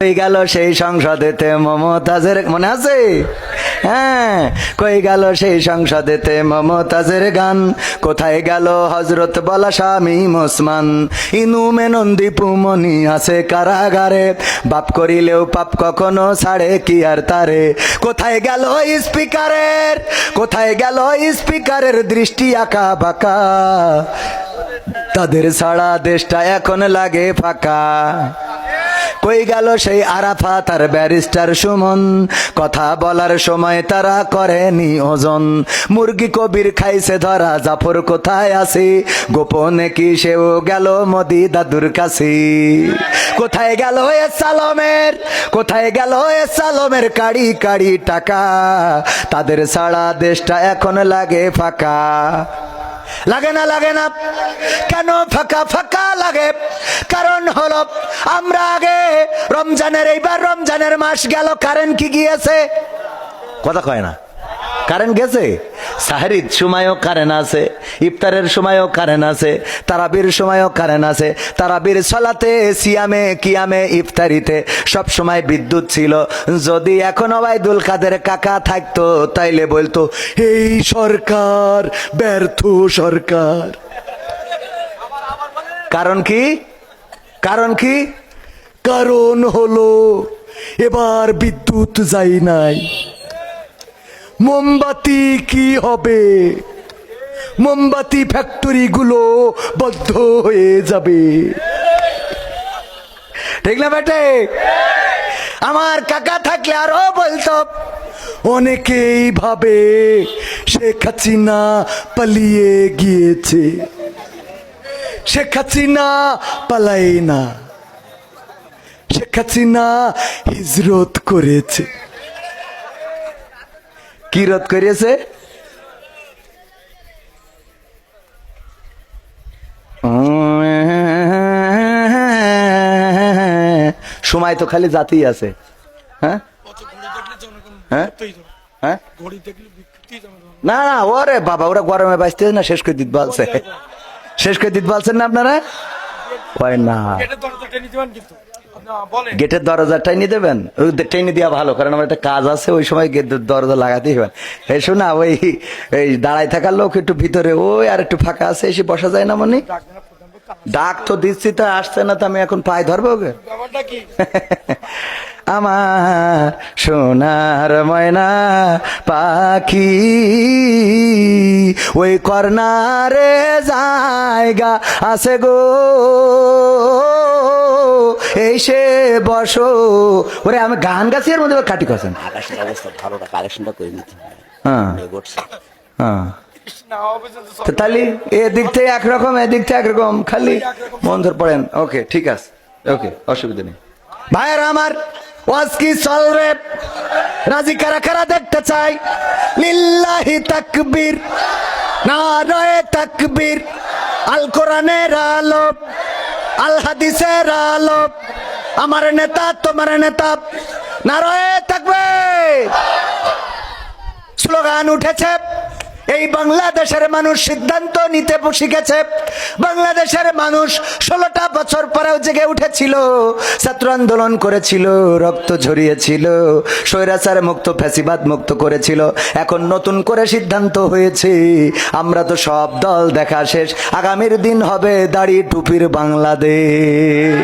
কই গেল সেই সংসদেতে মমতাজের, মনে আছে? হ্যাঁ, কই গেল সেই সংসদেতে মমতাজের গান, কোথায় গেল হজরত বলা স্বামী ওসমান, ইনু মেনন্দি পুমনি আছে কারাগারে, বাপ করিলেও পাপ কখনো ছাড়ে কি আর তারে। কোথায় গেল স্পিকারের, কোথায় গেল স্পিকারের দৃষ্টি আঁকা বাঁকা, তাদের ছাড়া দেশটা এখন লাগে ফাঁকা। কই গেল সেই আরাফাত আর ব্যারিস্টার সুমন, কথা বলার সময় তারা করেনি ওজন, মুরগি কবির খাইছে ধরা, জাফর কোথায় আছে, গোপনে কি সেও গেল মোদি দাদুর কাছে। কোথায় গেল এ সালমের, কোথায় গেল এ সালমের কাড়ি কাড়ি টাকা, তাদের ছাড়া দেশটা এখন লাগে ফাঁকা। লাগে না, লাগে না, কেন ফাঁকা ফাঁকা লাগে? কারণ হলো আমরা আগে রমজানের, এইবার রমজানের মাস গেল, কারেন্ট কি গিয়েছে? কথা কয় না, কারেন্ট গেছে। সাহরির সময়ও কারেন্ট আছে, ইফতারের সময়ও কারেন্ট আছে, তারাবির সময়ও কারেন্ট আছে। তারাবির সালাতে, সিয়ামে, কিয়ামে, ইফতারিতে সব সময় বিদ্যুৎ ছিল। যদি এখন ওবায়দুল কাদের কাকা থাকতো তাইলে বলতো এই সরকার ব্যর্থ সরকার। কারণ কি? কারণ কি? কারণ হলো এবার বিদ্যুৎ যাই নাই। মোমবাতি কি হবে? মোমবাতি ফ্যাক্টরি গুলো বন্ধ হয়ে যাবে, ঠিক না বেটে? আমার কাকা থাকলে আরো বলতো, অনেকেই ভাবে শেখ হাসিনা পালিয়ে গিয়েছে, শেখ হাসিনা পালাই না, শেখ হাসিনা হিজরত করেছে। কি রদ করিয়েছে? সময় তো খালি জাতি আছে। হ্যাঁ হ্যাঁ হ্যাঁ, না না, ওরে বাবা, ওরা গরমে বাঁচতে না, শেষ করে দিতে বলছে, শেষ করে দিতে বলছেন না আপনারা? হয় না, গেটের দরজা টেনে দেবেন, টেনে দেওয়া ভালো, কারণ আমার একটা কাজ আছে, ওই সময় গেটের দরজা লাগাতেই হবেন। এই শোনা, ওই এই দাঁড়াই থাকার লোক একটু ভিতরে, ওই আর একটু ফাঁকা আছে, এসে বসা যায় না মনে? ডাক তো দিচ্ছি, তা আসছে না, তো আমি এখন পায়ে ধরবো ওকে। আমার সোনার ময়না পাখি ওই কর্নারে জায়গা আছে গো, এসে বসো। ওরে আমি গান গাছি, এর মধ্যে কাটি করছেন। আকাশের অবস্থা ভালো না, কালেকশনটা করে নিতে হবে। হ্যাঁ হ্যাঁ, তাহলে এদিক থেকে একরকম, এদিক থেকে একরকম, খালি মন ধর পড়েন। ওকে, ঠিক আছে, ওকে, অসুবিধা নেই। ভাইয়ের আমার, ওয়াজ কি চলবে? রাজি কারা কারা দেখতে চাই? লিল্লাহি তাকবীর, নারায়ে তাকবীর, আল কোরআনের আলো, আল হাদিসের আলো, আমার নেতা তোমার নেতা, নারায়ে তাকবীর। স্লোগান উঠেছে, এই বাংলাদেশের মানুষ সিদ্ধান্ত নিতে শিখেছে। বাংলাদেশের মানুষ 16টা বছর পরেও জেগে উঠেছিল, ছাত্র আন্দোলন করেছিল, রক্ত ঝরিয়েছিল, স্বৈরাচার মুক্ত, ফ্যাসিবাদ মুক্ত করেছিল। এখন নতুন করে সিদ্ধান্ত হয়েছে, আমরা তো সব দল দেখা শেষ, আগামীর দিন হবে দাড়ি টুপির বাংলাদেশ।